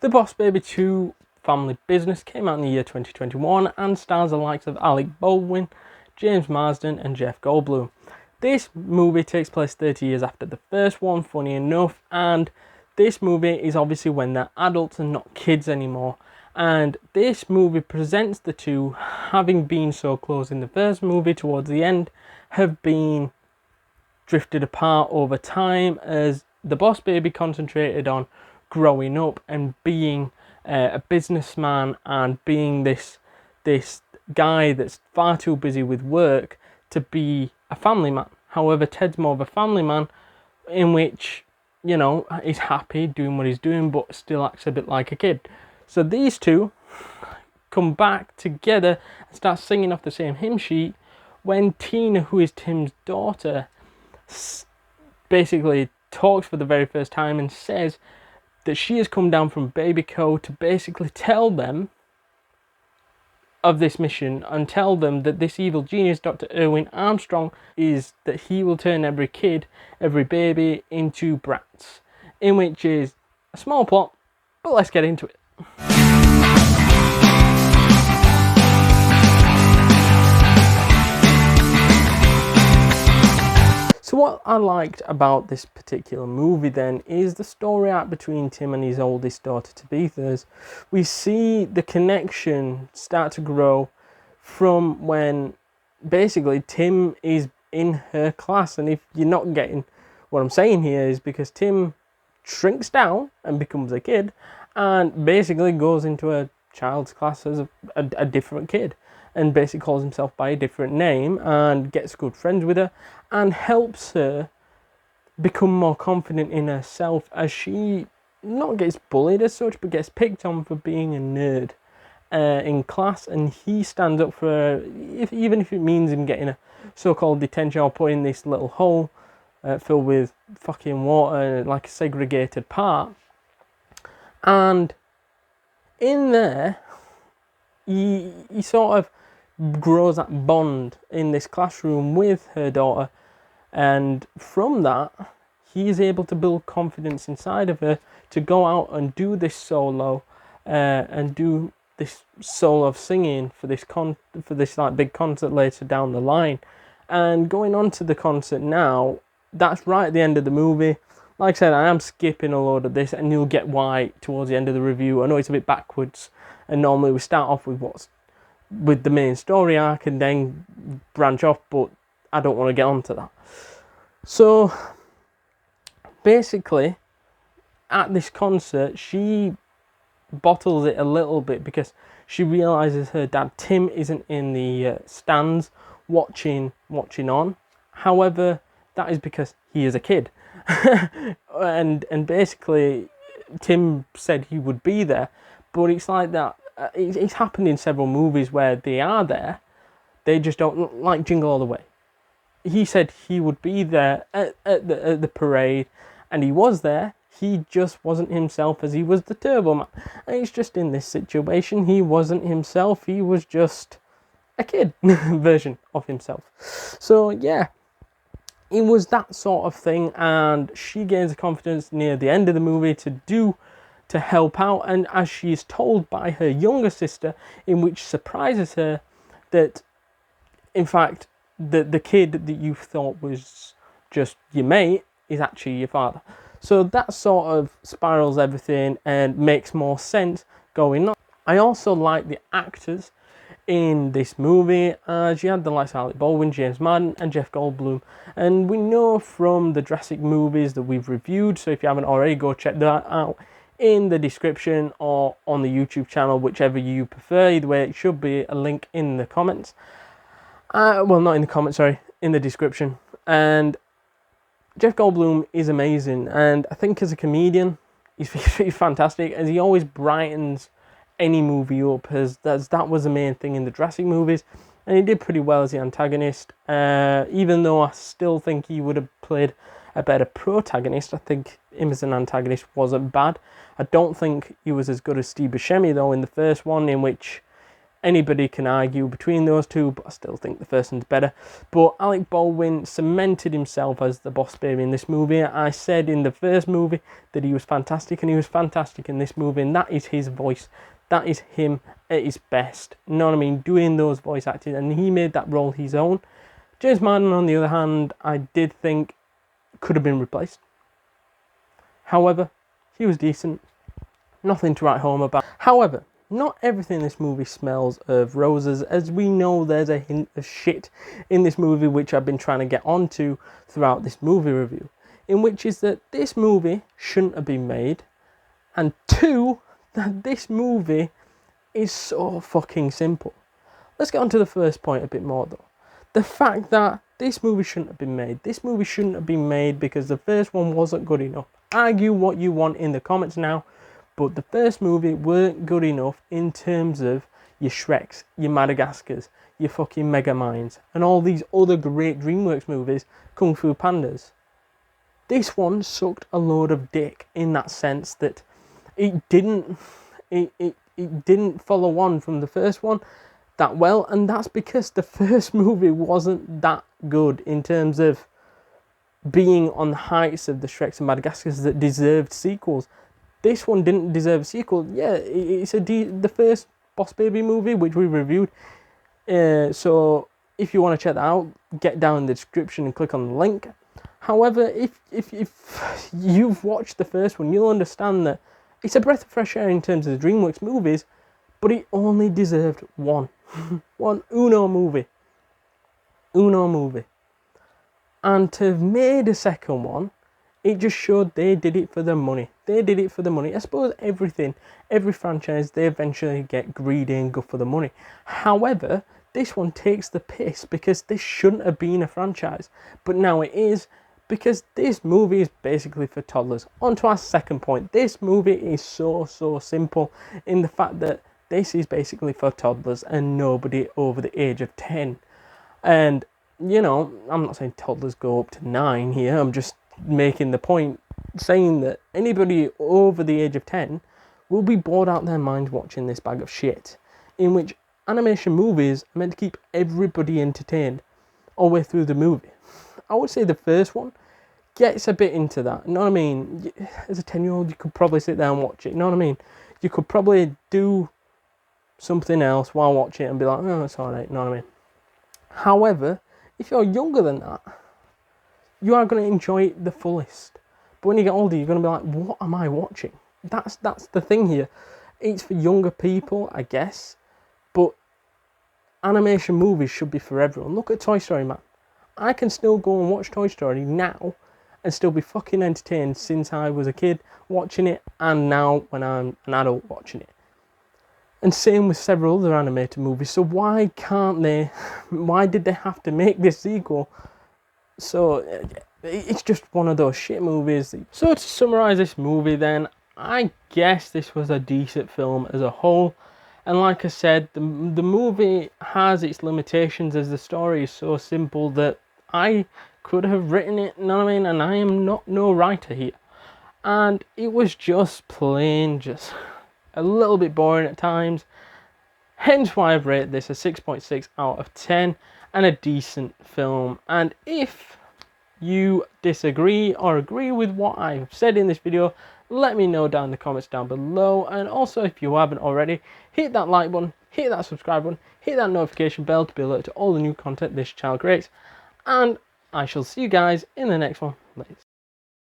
The Boss Baby 2 Family Business came out in the year 2021 and stars the likes of Alec Baldwin, James Marsden and Jeff Goldblum. This movie takes place 30 years after the first one, funny enough, and this movie is obviously when they're adults and not kids anymore. And this movie presents the two, having been so close in the first movie towards the end, have been drifted apart over time as the Boss Baby concentrated on growing up and being a businessman and being this guy that's far too busy with work to be a family man. However, Ted's more of a family man in which, you know, he's happy doing what he's doing but still acts a bit like a kid. So these two come back together and start singing off the same hymn sheet when Tina, who is Tim's daughter, basically talks for the very first time and says that she has come down from Babyco to basically tell them of this mission and tell them that this evil genius, Dr. Erwin Armstrong, is that he will turn every kid, every baby into brats, in which is a small plot, but let's get into it. So what I liked about this particular movie then is the story arc between Tim and his oldest daughter Tabitha. We see the connection start to grow from when basically Tim is in her class, and if you're not getting what I'm saying here is because Tim shrinks down and becomes a kid and basically goes into a child's class as a different kid and basically calls himself by a different name and gets good friends with her and helps her become more confident in herself as she not gets bullied as such but gets picked on for being a nerd in class, and he stands up for her, even if it means him getting a so-called detention or put in this little hole filled with fucking water like a segregated part. And in there he sort of grows that bond in this classroom with her daughter, and from that he is able to build confidence inside of her to go out and do this solo and do this solo of singing for this like big concert later down the line. And going on to the concert now, that's right at the end of the movie. Like I said, I am skipping a load of this and you'll get why towards the end of the review. I know it's a bit backwards, and normally we start off with the main story arc and then branch off, but I don't want to get onto that. So basically at this concert she bottles it a little bit because she realizes her dad Tim isn't in the stands watching on. However, that is because he is a kid. and basically Tim said he would be there, but it's like that. It's happened in several movies where they are there, they just don't, like Jingle All the Way. He said he would be there at the parade, and he was there, he just wasn't himself as he was the Turbo Man. And it's just in this situation, he wasn't himself, he was just a kid version of himself. So yeah, it was that sort of thing, and she gains the confidence near the end of the movie to help out, and as she is told by her younger sister, in which surprises her, that in fact the kid that you thought was just your mate is actually your father. So that sort of spirals everything and makes more sense going on. I also like the actors in this movie, as you had the likes of Alec Baldwin, James Marsden and Jeff Goldblum, and we know from the Jurassic movies that we've reviewed, so if you haven't already, go check that out in the description or on the YouTube channel, whichever you prefer. Either way, it should be a link in the comments. Well, not in the comments, sorry, in the description. And Jeff Goldblum is amazing, and I think as a comedian, he's fantastic, as he always brightens any movie up, as that was the main thing in the Jurassic movies, and he did pretty well as the antagonist, even though I still think he would have played a better protagonist. I think him as an antagonist wasn't bad. I don't think he was as good as Steve Buscemi though in the first one, in which Anybody can argue between those two, but I still think the first one's better. But Alec Baldwin cemented himself as the boss baby in this movie. I said in the first movie that he was fantastic, and he was fantastic in this movie, and that is his voice. That is him at his best. You know what I mean? Doing those voice acting, and he made that role his own. James Marden, on the other hand, I did think could have been replaced. However, he was decent. Nothing to write home about. However, not everything in this movie smells of roses. As we know, there's a hint of shit in this movie, which I've been trying to get onto throughout this movie review, in which is that this movie shouldn't have been made, and two, that this movie is so fucking simple. Let's get on to the first point a bit more though. The fact that this movie shouldn't have been made. This movie shouldn't have been made because the first one wasn't good enough. Argue what you want in the comments now, but the first movie weren't good enough in terms of your Shreks, your Madagascars, your fucking Megaminds, and all these other great DreamWorks movies, Kung Fu Pandas. This one sucked a load of dick in that sense that it didn't follow on from the first one that well, and that's because the first movie wasn't that good in terms of being on the heights of the Shreks and Madagascars that deserved sequels. This one didn't deserve a sequel. Yeah, it's the first Boss Baby movie, which we reviewed. So if you want to check that out, get down in the description and click on the link. However, if you've watched the first one, you'll understand that it's a breath of fresh air in terms of the DreamWorks movies, but it only deserved one. One Uno movie. And to have made a second one, it just showed they did it for the money. I suppose every franchise, they eventually get greedy and go for the money. However, this one takes the piss because this shouldn't have been a franchise. But now it is, because this movie is basically for toddlers. On to our second point. This movie is so simple in the fact that this is basically for toddlers and nobody over the age of 10. And, you know, I'm not saying toddlers go up to 9 here. I'm just making the point, saying that anybody over the age of 10 will be bored out their minds watching this bag of shit, in which animation movies are meant to keep everybody entertained all the way through the movie. I would say the first one gets a bit into that, you know what I mean? As a 10-year-old, you could probably sit there and watch it, you know what I mean? You could probably do something else while watching it and be like, oh, it's alright, you know what I mean? However, if you're younger than that, you are going to enjoy it the fullest. But when you get older, you're going to be like, what am I watching? That's the thing here. It's for younger people, I guess. But animation movies should be for everyone. Look at Toy Story, man. I can still go and watch Toy Story now and still be fucking entertained since I was a kid watching it and now when I'm an adult watching it. And same with several other animated movies. So why did they have to make this sequel? So it's just one of those shit movies. So to summarise this movie then, I guess this was a decent film as a whole. And like I said, the movie has its limitations as the story is so simple that I could have written it, you know what I mean? And I am not no writer here. And it was just plain, just a little bit boring at times. Hence why I've rated this a 6.6 out of 10 and a decent film. And if you disagree or agree with what I've said in this video, let me know down in the comments down below. And also, if you haven't already, hit that like button, hit that subscribe button, hit that notification bell to be alerted to all the new content this channel creates. And I shall see you guys in the next one. Later.